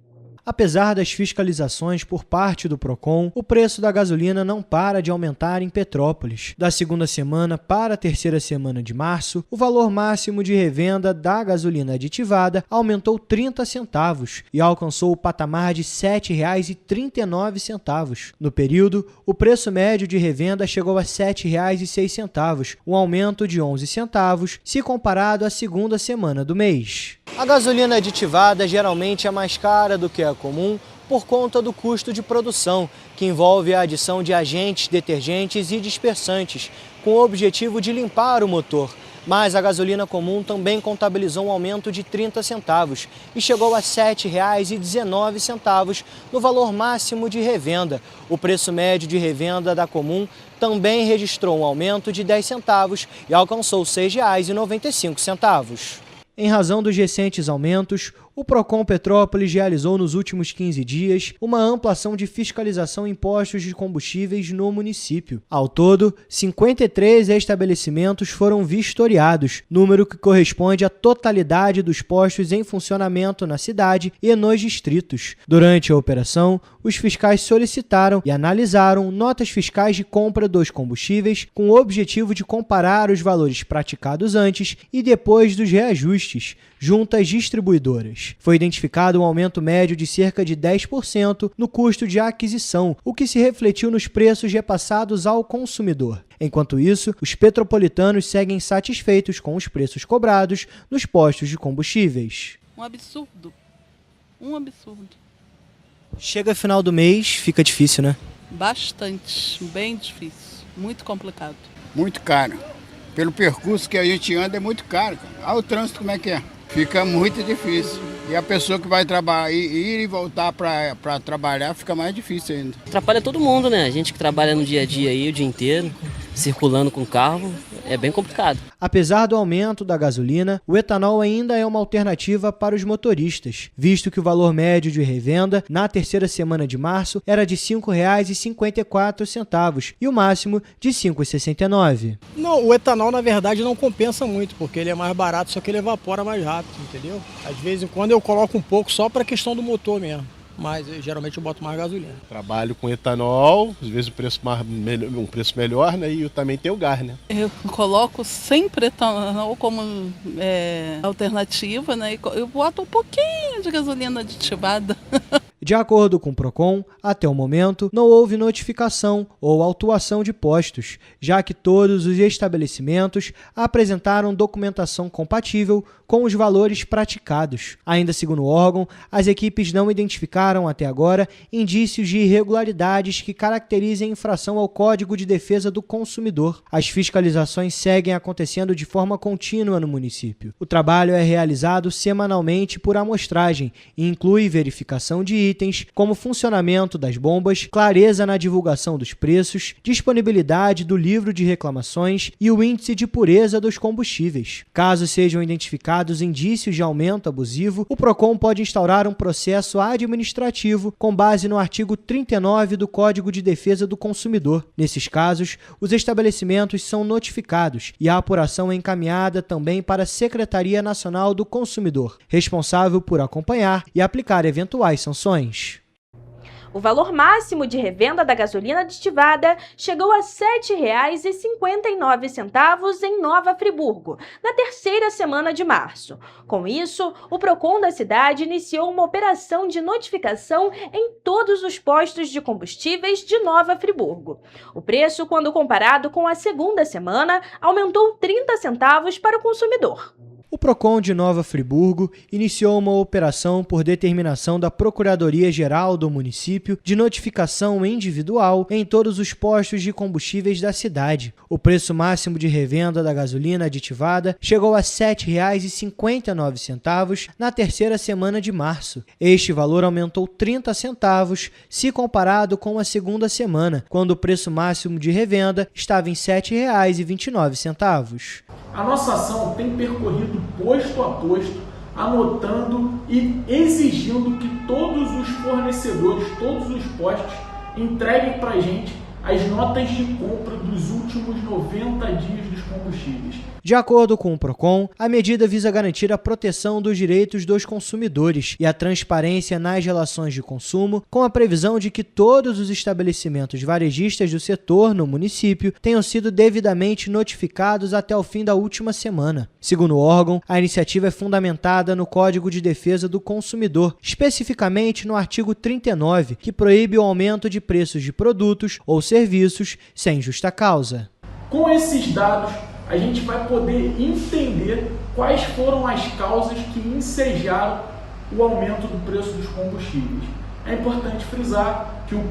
[SPEAKER 3] Apesar das fiscalizações por parte do Procon, o preço da gasolina não para de aumentar em Petrópolis. Da segunda semana para a terceira semana de março, o valor máximo de revenda da gasolina aditivada aumentou 30 centavos e alcançou o patamar de R$ 7,39. No período, o preço médio de revenda chegou a R$ 7,06, um aumento de 11 centavos se comparado à segunda semana do mês. A gasolina aditivada geralmente é mais cara do que a comum por conta do custo de produção, que envolve a adição de agentes, detergentes e dispersantes, com o objetivo de limpar o motor. Mas a gasolina comum também contabilizou um aumento de 30 centavos e chegou a R$ 7,19 no valor máximo de revenda. O preço médio de revenda da comum também registrou um aumento de 10 centavos e alcançou R$ 6,95. Em razão dos recentes aumentos, O Procon Petrópolis realizou nos últimos 15 dias uma ampla ação de fiscalização em postos de combustíveis no município. Ao todo, 53 estabelecimentos foram vistoriados, número que corresponde à totalidade dos postos em funcionamento na cidade e nos distritos. Durante a operação, os fiscais solicitaram e analisaram notas fiscais de compra dos combustíveis com o objetivo de comparar os valores praticados antes e depois dos reajustes, junto às distribuidoras. Foi identificado um aumento médio de cerca de 10% no custo de aquisição, o que se refletiu nos preços repassados ao consumidor. Enquanto isso, os petropolitanos seguem satisfeitos com os preços cobrados nos postos de combustíveis.
[SPEAKER 7] Um absurdo. Um absurdo.
[SPEAKER 3] Chega final do mês, fica difícil, né?
[SPEAKER 7] Bastante, bem difícil, muito complicado.
[SPEAKER 8] Muito caro. Pelo percurso que a gente anda é muito caro, cara. Olha o trânsito como é que é. Fica muito difícil. E a pessoa que vai trabalhar, ir e voltar para trabalhar fica mais difícil ainda.
[SPEAKER 11] Atrapalha todo mundo, né? A gente que trabalha no dia a dia aí, o dia inteiro, circulando com o carro, é bem complicado.
[SPEAKER 3] Apesar do aumento da gasolina, o etanol ainda é uma alternativa para os motoristas, visto que o valor médio de revenda na terceira semana de março era de R$ 5,54 e o máximo de R$ 5,69.
[SPEAKER 12] Não, o etanol na verdade não compensa muito, porque ele é mais barato, só que ele evapora mais rápido, entendeu? Às vezes em quando eu coloco um pouco só para a questão do motor mesmo. Mas geralmente eu boto mais gasolina.
[SPEAKER 25] Trabalho com etanol, às vezes um preço melhor, né? E também tem o gás, né?
[SPEAKER 7] Eu coloco sempre etanol como alternativa, né? E eu boto um pouquinho de gasolina aditivada.
[SPEAKER 3] De acordo com o Procon, até o momento não houve notificação ou autuação de postos, já que todos os estabelecimentos apresentaram documentação compatível com os valores praticados. Ainda segundo o órgão, as equipes não identificaram até agora indícios de irregularidades que caracterizem infração ao Código de Defesa do Consumidor. As fiscalizações seguem acontecendo de forma contínua no município. O trabalho é realizado semanalmente por amostragem e inclui verificação de itens como funcionamento das bombas, clareza na divulgação dos preços, disponibilidade do livro de reclamações e o índice de pureza dos combustíveis. Caso sejam identificados indícios de aumento abusivo, o Procon pode instaurar um processo administrativo com base no artigo 39 do Código de Defesa do Consumidor. Nesses casos, os estabelecimentos são notificados e a apuração é encaminhada também para a Secretaria Nacional do Consumidor, responsável por acompanhar e aplicar eventuais sanções.
[SPEAKER 2] O valor máximo de revenda da gasolina aditivada chegou a R$ 7,59 em Nova Friburgo, na terceira semana de março. Com isso, o Procon da cidade iniciou uma operação de notificação em todos os postos de combustíveis de Nova Friburgo. O preço, quando comparado com a segunda semana, aumentou 30 centavos para o consumidor.
[SPEAKER 3] O Procon de Nova Friburgo iniciou uma operação por determinação da Procuradoria-Geral do município de notificação individual em todos os postos de combustíveis da cidade. O preço máximo de revenda da gasolina aditivada chegou a R$ 7,59 na terceira semana de março. Este valor aumentou 30 centavos se comparado com a segunda semana, quando o preço máximo de revenda estava em R$ 7,29.
[SPEAKER 26] A nossa ação tem percorrido posto a posto, anotando e exigindo que todos os fornecedores, todos os postos, entreguem para a gente as notas de compra dos últimos 90 dias dos combustíveis.
[SPEAKER 3] De acordo com o Procon, a medida visa garantir a proteção dos direitos dos consumidores e a transparência nas relações de consumo, com a previsão de que todos os estabelecimentos varejistas do setor no município tenham sido devidamente notificados até o fim da última semana. Segundo o órgão, a iniciativa é fundamentada no Código de Defesa do Consumidor, especificamente no artigo 39, que proíbe o aumento de preços de produtos ou serviços sem justa causa.
[SPEAKER 26] Com esses dados, a gente vai poder entender quais foram as causas que ensejaram o aumento do preço dos combustíveis. É importante frisar que o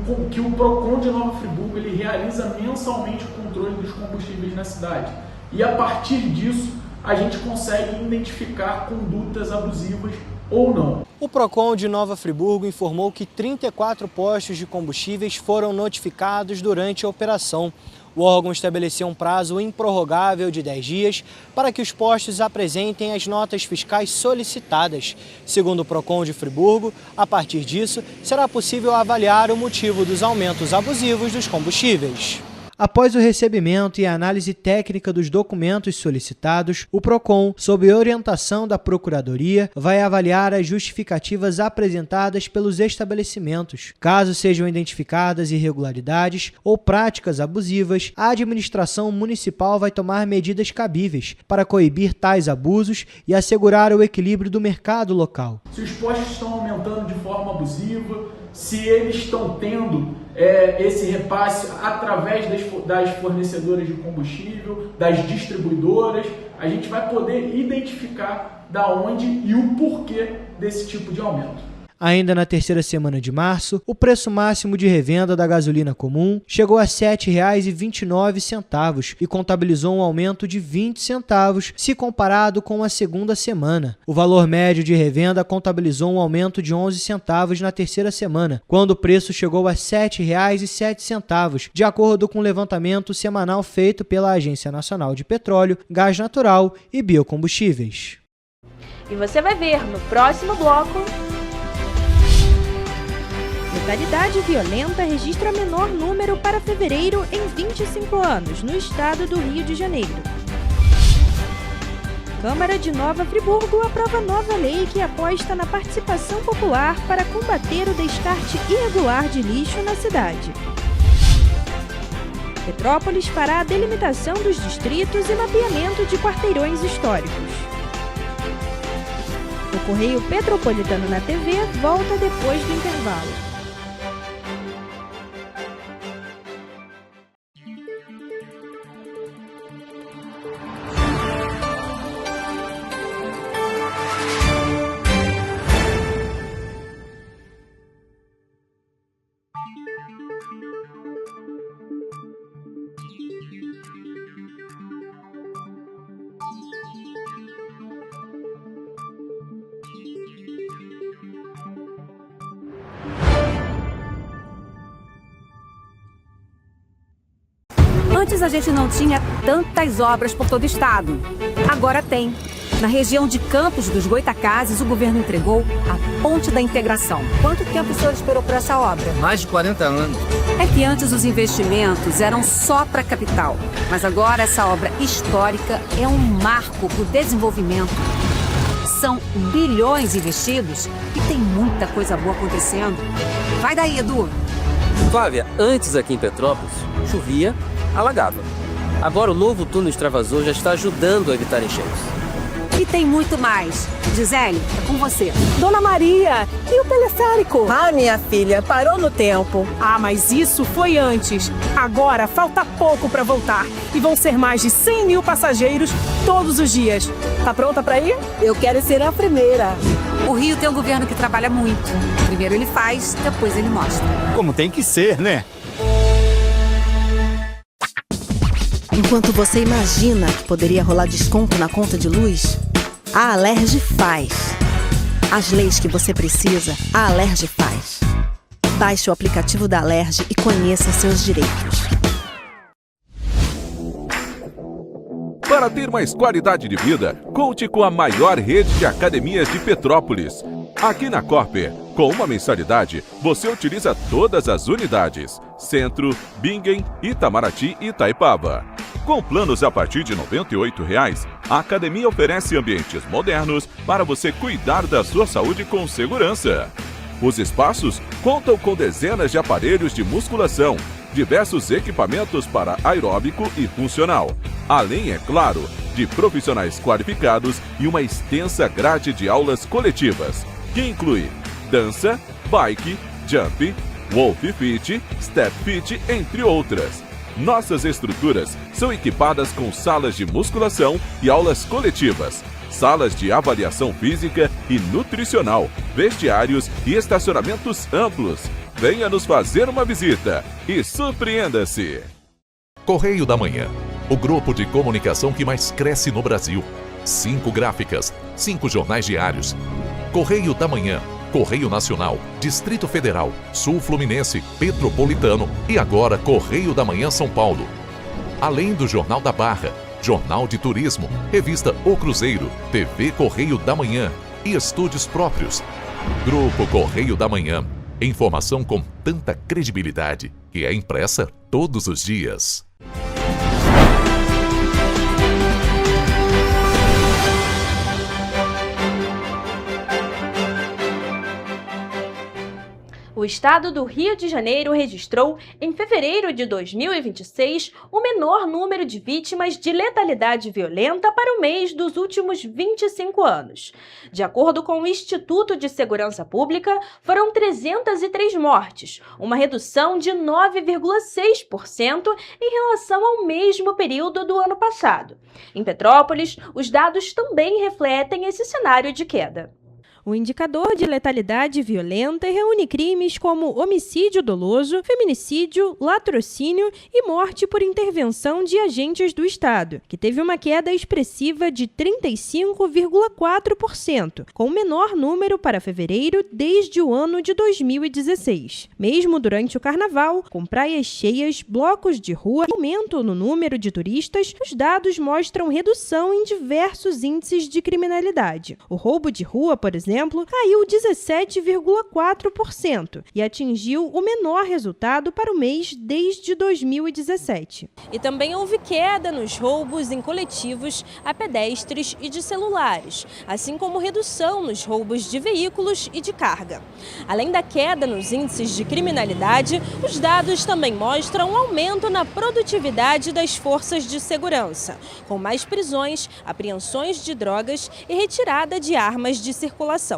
[SPEAKER 26] Procon de Nova Friburgo ele realiza mensalmente o controle dos combustíveis na cidade. E a partir disso, a gente consegue identificar condutas abusivas ou não.
[SPEAKER 3] O Procon de Nova Friburgo informou que 34 postos de combustíveis foram notificados durante a operação. O órgão estabeleceu um prazo improrrogável de 10 dias para que os postos apresentem as notas fiscais solicitadas. Segundo o Procon de Friburgo, a partir disso, será possível avaliar o motivo dos aumentos abusivos dos combustíveis. Após o recebimento e a análise técnica dos documentos solicitados, o Procon, sob orientação da Procuradoria, vai avaliar as justificativas apresentadas pelos estabelecimentos. Caso sejam identificadas irregularidades ou práticas abusivas, a administração municipal vai tomar medidas cabíveis para coibir tais abusos e assegurar o equilíbrio do mercado local.
[SPEAKER 26] Se os postos estão aumentando de forma abusiva, se eles estão tendo esse repasse através das fornecedoras de combustível, das distribuidoras, a gente vai poder identificar da onde e o porquê desse tipo de aumento.
[SPEAKER 3] Ainda na terceira semana de março, o preço máximo de revenda da gasolina comum chegou a R$ 7,29 e contabilizou um aumento de 20 centavos se comparado com a segunda semana. O valor médio de revenda contabilizou um aumento de 11 centavos na terceira semana, quando o preço chegou a R$ 7,07, de acordo com o levantamento semanal feito pela Agência Nacional de Petróleo, Gás Natural e Biocombustíveis.
[SPEAKER 2] E você vai ver no próximo bloco.
[SPEAKER 5] Letalidade violenta registra menor número para fevereiro em 25 anos, no estado do Rio de Janeiro. Câmara de Nova Friburgo aprova nova lei que aposta na participação popular para combater o descarte irregular de lixo na cidade. Petrópolis fará a delimitação dos distritos e mapeamento de quarteirões históricos. O Correio Petropolitano na TV volta depois do intervalo.
[SPEAKER 10] Antes a gente não tinha tantas obras por todo o estado. Agora tem. Na região de Campos dos Goitacazes, o governo entregou a Ponte da Integração. Quanto tempo o senhor esperou por essa obra?
[SPEAKER 4] Mais de 40 anos.
[SPEAKER 10] É que antes os investimentos eram só para a capital. Mas agora essa obra histórica é um marco para o desenvolvimento. São bilhões investidos e tem muita coisa boa acontecendo. Vai daí, Edu.
[SPEAKER 13] Flávia, antes aqui em Petrópolis, chovia, alagava. Agora o novo túnel extravasor já está ajudando a evitar enchentes.
[SPEAKER 10] E tem muito mais. Gisele, é com você. Dona Maria, e o teleférico?
[SPEAKER 14] Ah, minha filha, parou no tempo.
[SPEAKER 15] Ah, mas isso foi antes. Agora falta pouco para voltar. E vão ser mais de 100 mil passageiros todos os dias. Tá pronta para ir?
[SPEAKER 14] Eu quero ser a primeira.
[SPEAKER 10] O Rio tem um governo que trabalha muito. Primeiro ele faz, depois ele mostra.
[SPEAKER 16] Como tem que ser, né?
[SPEAKER 9] Enquanto você imagina que poderia rolar desconto na conta de luz, a Alerj faz. As leis que você precisa, a Alerj faz. Baixe o aplicativo da Alerj e conheça seus direitos.
[SPEAKER 17] Para ter mais qualidade de vida, conte com a maior rede de academias de Petrópolis. Aqui na Corper, com uma mensalidade, você utiliza todas as unidades: Centro, Bingen, Itamaraty e Itaipava. Com planos a partir de R$ 98,00, a academia oferece ambientes modernos para você cuidar da sua saúde com segurança. Os espaços contam com dezenas de aparelhos de musculação, diversos equipamentos para aeróbico e funcional, além, é claro, de profissionais qualificados e uma extensa grade de aulas coletivas, que inclui dança, bike, jump, wolf fit, step fit, entre outras. Nossas estruturas são equipadas com salas de musculação e aulas coletivas, salas de avaliação física e nutricional, vestiários e estacionamentos amplos. Venha nos fazer uma visita e surpreenda-se!
[SPEAKER 27] Correio da Manhã, o grupo de comunicação que mais cresce no Brasil. 5 gráficas, 5 jornais diários. Correio da Manhã, Correio Nacional, Distrito Federal, Sul Fluminense, Petropolitano e agora Correio da Manhã São Paulo. além do Jornal da Barra, Jornal de Turismo, Revista O Cruzeiro, TV Correio da Manhã e estúdios próprios. Grupo Correio da Manhã. Informação com tanta credibilidade que é impressa todos os dias.
[SPEAKER 2] O estado do Rio de Janeiro registrou, em fevereiro de 2026, o menor número de vítimas de letalidade violenta para o mês dos últimos 25 anos. De acordo com o Instituto de Segurança Pública, foram 303 mortes, uma redução de 9,6% em relação ao mesmo período do ano passado. Em Petrópolis, os dados também refletem esse cenário de queda.
[SPEAKER 5] O indicador de letalidade violenta reúne crimes como homicídio doloso, feminicídio, latrocínio e morte por intervenção de agentes do Estado, que teve uma queda expressiva de 35,4%, com o menor número para fevereiro desde o ano de 2016. Mesmo durante o Carnaval, com praias cheias, blocos de rua e aumento no número de turistas, os dados mostram redução em diversos índices de criminalidade. O roubo de rua, por exemplo, caiu 17,4% e atingiu o menor resultado para o mês desde 2017.
[SPEAKER 2] E também houve queda nos roubos em coletivos a pedestres e de celulares, assim como redução nos roubos de veículos e de carga. Além da queda nos índices de criminalidade, os dados também mostram um aumento na produtividade das forças de segurança, com mais prisões, apreensões de drogas e retirada de armas de circulação.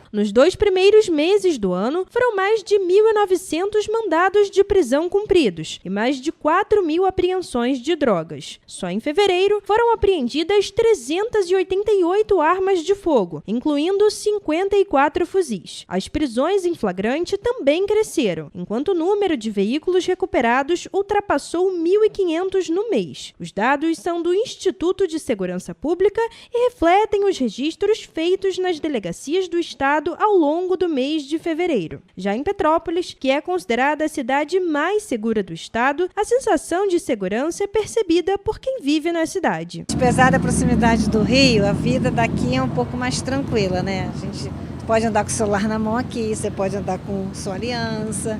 [SPEAKER 5] Nos 2 primeiros meses do ano, foram mais de 1.900 mandados de prisão cumpridos e mais de 4.000 apreensões de drogas. Só em fevereiro, foram apreendidas 388 armas de fogo, incluindo 54 fuzis. As prisões em flagrante também cresceram, enquanto o número de veículos recuperados ultrapassou 1.500 no mês. Os dados são do Instituto de Segurança Pública e refletem os registros feitos nas delegacias do Estado ao longo do mês de fevereiro. Já em Petrópolis, que é considerada a cidade mais segura do estado, a sensação de segurança é percebida por quem vive na cidade.
[SPEAKER 4] Apesar da proximidade do Rio, a vida daqui é um pouco mais tranquila, né? A gente pode andar com o celular na mão aqui, você pode andar com sua aliança,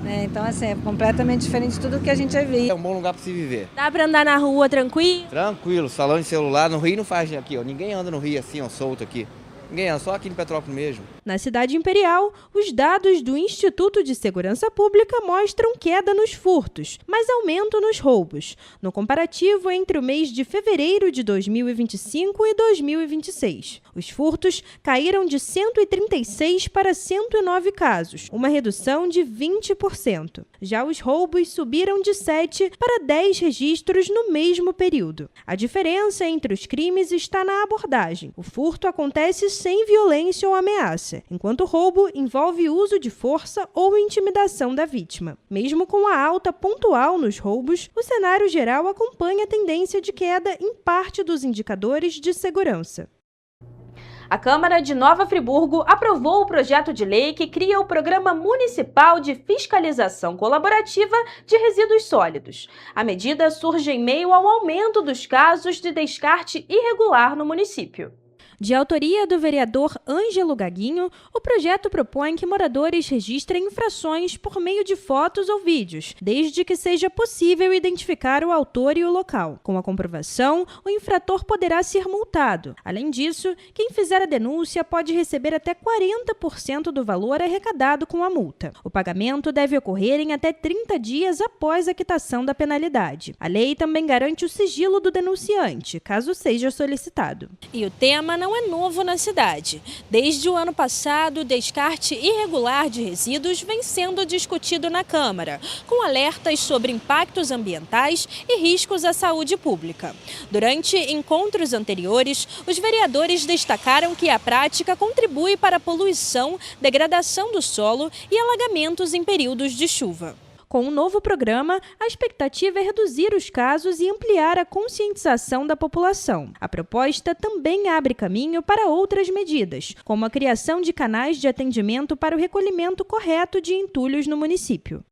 [SPEAKER 4] né? Então, assim, é completamente diferente de tudo que a gente já viu.
[SPEAKER 6] É um bom lugar para se viver.
[SPEAKER 2] Dá para andar na rua tranquilo?
[SPEAKER 6] Tranquilo, salão de celular, no Rio não faz aqui, ó. Ninguém anda no Rio assim, ó, solto aqui. Ninguém anda, só aqui em Petrópolis mesmo.
[SPEAKER 5] Na cidade imperial, os dados do Instituto de Segurança Pública mostram queda nos furtos, mas aumento nos roubos, no comparativo entre o mês de fevereiro de 2025 e 2026. Os furtos caíram de 136 para 109 casos, uma redução de 20%. Já os roubos subiram de 7 para 10 registros no mesmo período. A diferença entre os crimes está na abordagem. O furto acontece sem violência ou ameaça, enquanto o roubo envolve uso de força ou intimidação da vítima. Mesmo com a alta pontual nos roubos, o cenário geral acompanha a tendência de queda em parte dos indicadores de segurança.
[SPEAKER 2] A Câmara de Nova Friburgo aprovou o projeto de lei que cria o Programa Municipal de Fiscalização Colaborativa de Resíduos Sólidos. A medida surge em meio ao aumento dos casos de descarte irregular no município.
[SPEAKER 5] De autoria do vereador Ângelo Gaguinho, o projeto propõe que moradores registrem infrações por meio de fotos ou vídeos, desde que seja possível identificar o autor e o local. Com a comprovação, o infrator poderá ser multado. Além disso, quem fizer a denúncia pode receber até 40% do valor arrecadado com a multa. O pagamento deve ocorrer em até 30 dias após a quitação da penalidade. A lei também garante o sigilo do denunciante, caso seja solicitado.
[SPEAKER 2] E o tema não é novo na cidade. Desde o ano passado, o descarte irregular de resíduos vem sendo discutido na Câmara, com alertas sobre impactos ambientais e riscos à saúde pública. Durante encontros anteriores, os vereadores destacaram que a prática contribui para a poluição, degradação do solo e alagamentos em períodos de chuva.
[SPEAKER 5] Com o novo programa, a expectativa é reduzir os casos e ampliar a conscientização da população. A proposta também abre caminho para outras medidas, como a criação de canais de atendimento para o recolhimento correto de entulhos no município.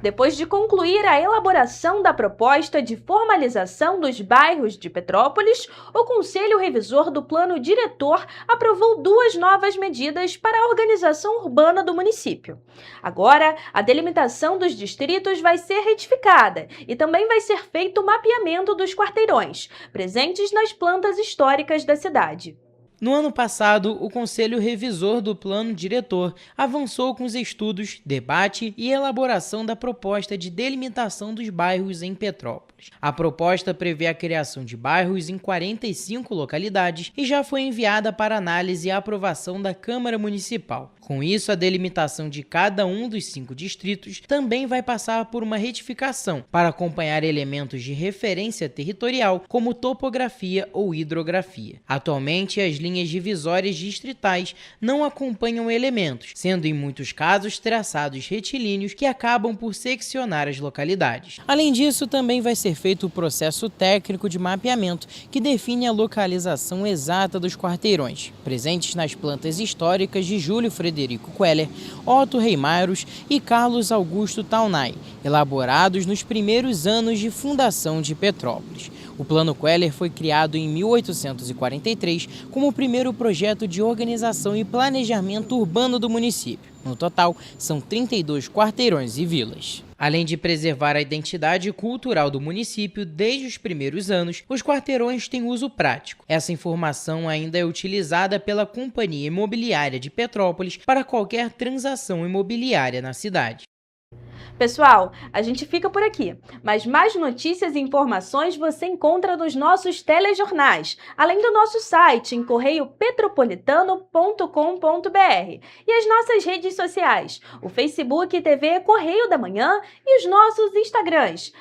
[SPEAKER 2] Depois de concluir a elaboração da proposta de formalização dos bairros de Petrópolis, o Conselho Revisor do Plano Diretor aprovou 2 novas medidas para a organização urbana do município. Agora, a delimitação dos distritos vai ser retificada e também vai ser feito o mapeamento dos quarteirões, presentes nas plantas históricas da cidade.
[SPEAKER 1] No ano passado, o Conselho Revisor do Plano Diretor avançou com os estudos, debate e elaboração da proposta de delimitação dos bairros em Petrópolis. A proposta prevê a criação de bairros em 45 localidades e já foi enviada para análise e aprovação da Câmara Municipal. Com isso, a delimitação de cada um dos 5 distritos também vai passar por uma retificação para acompanhar elementos de referência territorial, como topografia ou hidrografia. Atualmente, as linhas divisórias distritais não acompanham elementos, sendo em muitos casos traçados retilíneos que acabam por seccionar as localidades. Além disso, também vai ser feito o processo técnico de mapeamento que define a localização exata dos quarteirões, presentes nas plantas históricas de Júlio Frederico Queller, Otto Reimaros e Carlos Augusto Taunay, elaborados nos primeiros anos de fundação de Petrópolis. O Plano Queller foi criado em 1843 como o primeiro projeto de organização e planejamento urbano do município. No total, são 32 quarteirões e vilas. Além de preservar a identidade cultural do município desde os primeiros anos, os quarteirões têm uso prático. Essa informação ainda é utilizada pela Companhia Imobiliária de Petrópolis para qualquer transação imobiliária na cidade.
[SPEAKER 2] Pessoal, a gente fica por aqui, mas mais notícias e informações você encontra nos nossos telejornais, além do nosso site em correiopetropolitano.com.br e as nossas redes sociais, o Facebook TV Correio da Manhã e os nossos Instagrams,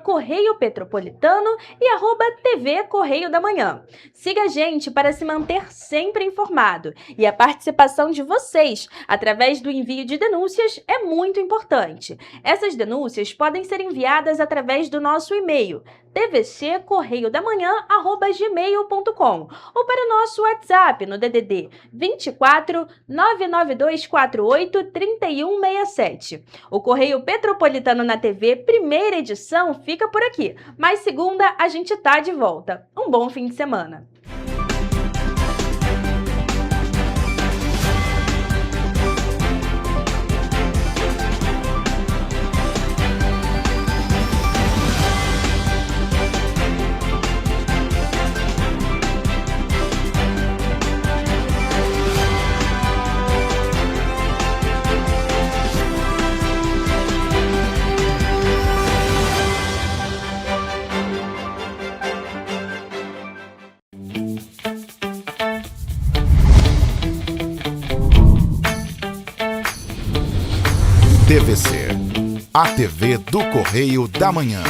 [SPEAKER 2] @Correio Petropolitano e @TV Correio da Manhã. Siga a gente para se manter sempre informado e a participação de vocês através do envio de denúncias é muito importante. Essas denúncias podem ser enviadas através do nosso e-mail tvccorreiodamanhã@gmail.com ou para o nosso WhatsApp no DDD 24 99248 3167. O Correio Petropolitano na TV, primeira edição, fica por aqui, mas segunda a gente tá de volta. Um bom fim de semana!
[SPEAKER 16] TVC, a TV do Correio da Manhã.